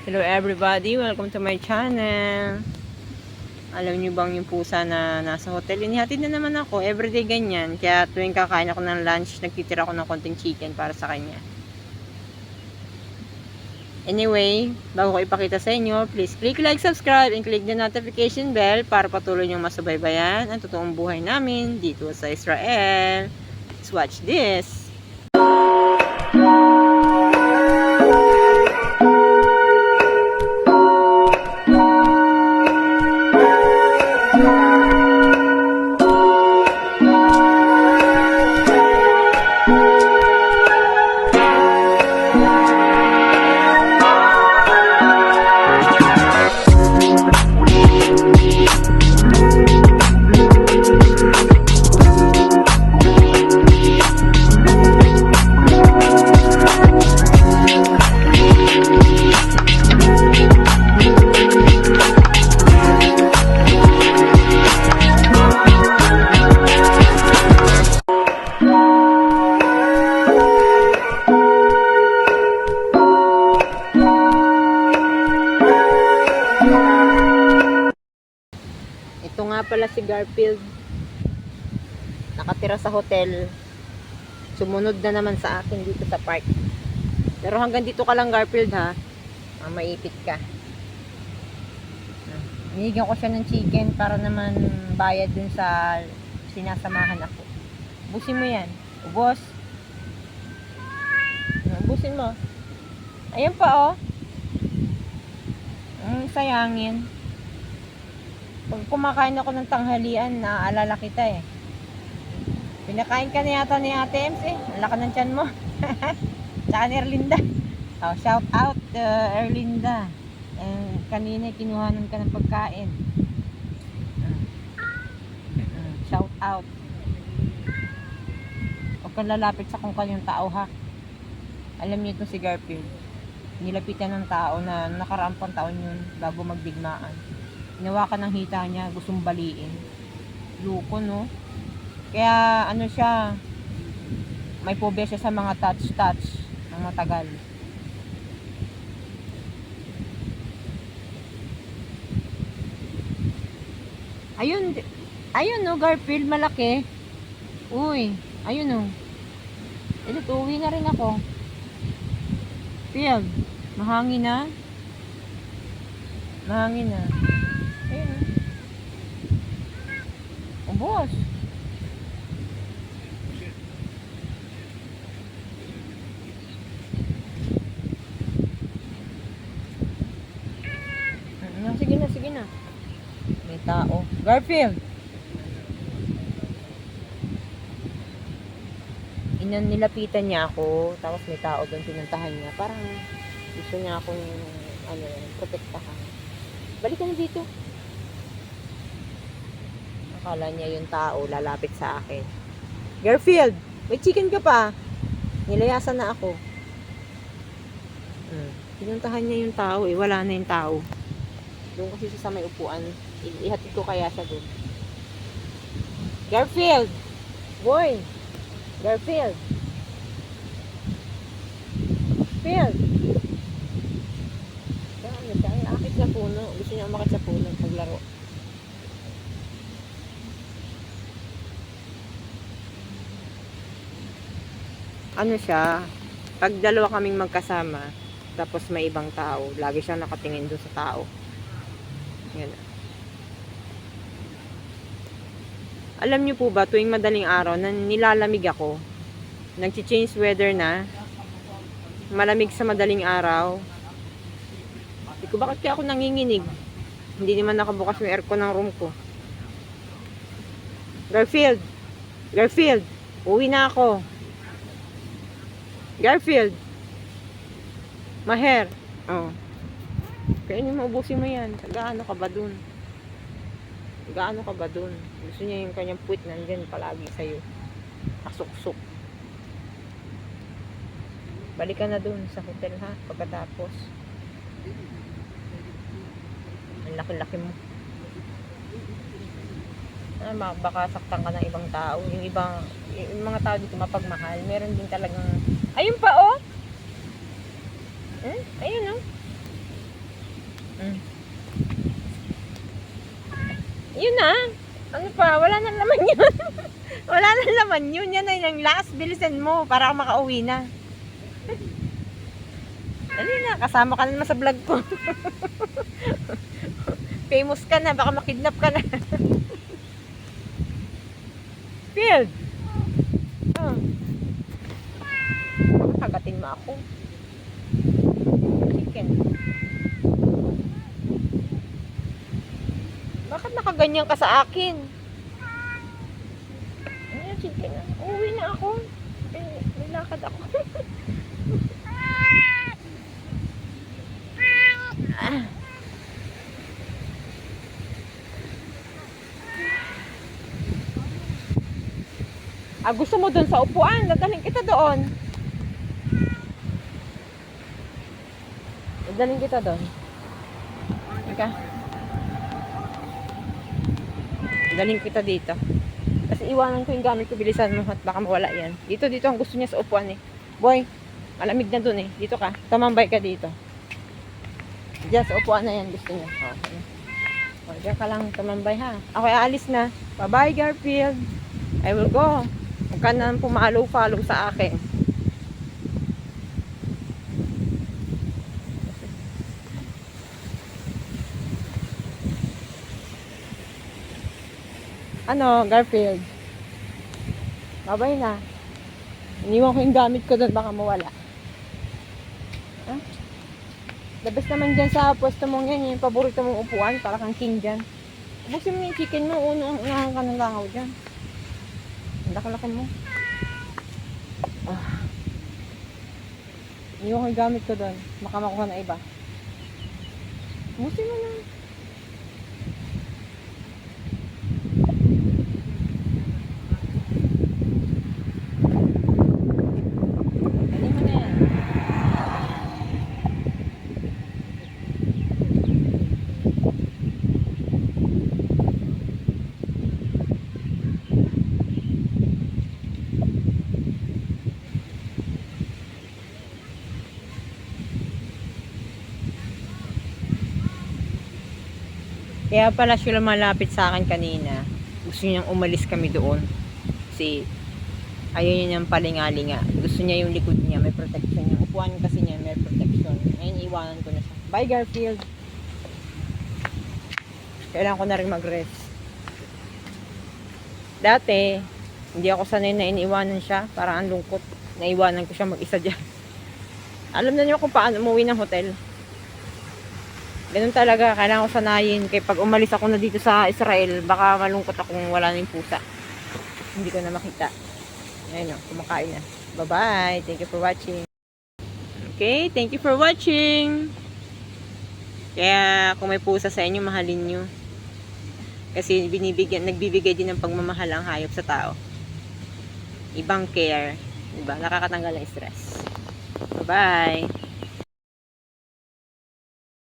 Hello everybody, welcome to my channel. Alam niyo bang yung pusa na nasa hotel, inihatid na naman ako, everyday ganyan. Kaya tuwing kakain ako ng lunch, nagtitira ako ng konting chicken para sa kanya. Anyway, bago ko ipakita sa inyo, please click like, subscribe, and click the notification bell para patuloy niyong masubaybayan ang totoong buhay namin dito sa Israel. Let's watch this. Ito nga pala si Garfield. Nakatira sa hotel. Sumunod na naman sa akin dito sa park. Pero hanggang dito ka lang, Garfield, ha. Maipit ka. Binigyan ko siya ng chicken para naman bayad dun sa sinasamahan ako. Ubusin mo yan. Ubos. Ubusin mo. Ayan pa, oh. Sayangin. Pag kumakain ako ng tanghalian, naaalala kita eh. Pinakain ka na yata ni Ate Ems eh. Ang laki ng tiyan mo. Tsaka ni Erlinda. Oh, shout out Erlinda. Kanina kinuhanan ka ng pagkain. Shout out. Huwag kang lalapit sa kung kanyang tao, ha. Alam niyo ito si Garfield. Nilapitan ng tao na nakaraang pang taon yun bago magdigmaan. Hinawakan ng hita niya, gustong baliin. Luko, no? Kaya, ano siya, may pobe siya sa mga touch ng matagal. Ayun, no, Garfield, malaki. Uy, ayun, no. Ito, uwi na rin ako. Field, mahangin na. Mahangin na. Ayun. Ubos. Sige na. May tao. Garfield. Nilapitan niya ako, tapos may tao doon, pinuntahan niya. Parang gusto niya akong protektahan. Balik ka na dito. Akala niya yung tao lalapit sa akin. Garfield, may chicken ka pa. Nilayasan na ako. Pinuntahan niya yung tao eh. Wala na yung tao. Doon kasi sa may upuan. Ihatid ko kaya siya doon. Garfield! Boy! Garfield! Garfield! Siya akit sa puno. Gusto niya umakit sa puno paglaro. Ano siya, pag dalawa kaming magkasama, tapos may ibang tao, lagi siyang nakatingin doon sa tao. Yan. Alam niyo po ba, tuwing madaling araw, nilalamig ako. Nag-change weather na. Malamig sa madaling araw. Hindi ko bakit kaya ako nanginginig. Hindi naman nakabukas yung aircon ng room ko. Garfield, uwi na ako. Garfield, Maher. Oh. Kaya niyo maubusin mo yan. Gaano ka ba dun? Gaano ka ba dun? Gusto niya yung kanyang puwit nandyan palagi sa'yo. Kasuksok. Balik ka na dun sa hotel, ha? Pagkatapos. Ang laki-laki mo. Baka saktan ka ng ibang tao. Yung mga tao dito mapagmahal. Meron din talagang, ayun pa, oh! Ayun, oh. Mm. Yun na. Ano pa? Wala nang laman yun. Wala nang laman yun. Yan ay yung last. Bilisan mo para ako makauwi na. Dali na. Kasama ka na naman sa vlog ko. Famous ka na. Baka makidnap ka na. Field. Oh. Kagatin mo ako. Chicken. Bakit nakaganyan ka sa akin? Ano yung chicken? Uuwi na ako. May lakad ako. Gusto mo doon sa upuan? Dadalhin kita doon. Dadalhin kita doon. Ika. Dadalhin kita dito. Kasi iwanan ko yung gamit ko. Bilisan mo at baka mawala yan. Dito ang gusto niya sa upuan eh. Boy, malamig na doon eh. Dito ka. Tumambay ka dito. Diyan sa upuan na yan gusto niya. Okay. Diyan ka lang tumambay ha. Ako ay aalis na. Bye-bye Garfield. I will go. Huwag ka na pumalo-follow sa akin. Ano, Garfield? Babay na. Iniwan ko yung gamit ko doon, baka mawala. Huh? The best naman dyan sa pwesto mong yan, yung paborito mong upuan, para kang king dyan. Ubusin mo yung chicken mo, unahan ka ng langaw dyan. Ang laki-laki mo. Iniwan ko yung gamit ko doon, baka makuha na iba. Ubusin mo na. Kaya pala siya malapit sa akin kanina. Gusto niyang umalis kami doon. Kasi ayaw niya niyang palingalinga. Gusto niya yung likod niya, may protection. Yung upuan kasi niya, may protection. Ngayon, iwanan ko na siya. Bye, Garfield. Kailangan ko na rin mag-rest. Dati, hindi ako sanay na iniwanan siya. Parang ang lungkot. Naiwanan ko siya mag-isa dyan. Alam na niyo kung paano umuwi ng hotel. Ganun talaga, kailangan ko sanayin. Kaya pag umalis ako na dito sa Israel, baka malungkot akong wala na yung pusa. Hindi ko na makita. Ayun o, kumakain na. Bye-bye. Thank you for watching. Okay, thank you for watching. Kaya kung may pusa sa inyo, mahalin nyo. Kasi nagbibigay din ng pagmamahal ang hayop sa tao. Ibang care. Diba? Nakakatanggal ng stress. Bye-bye.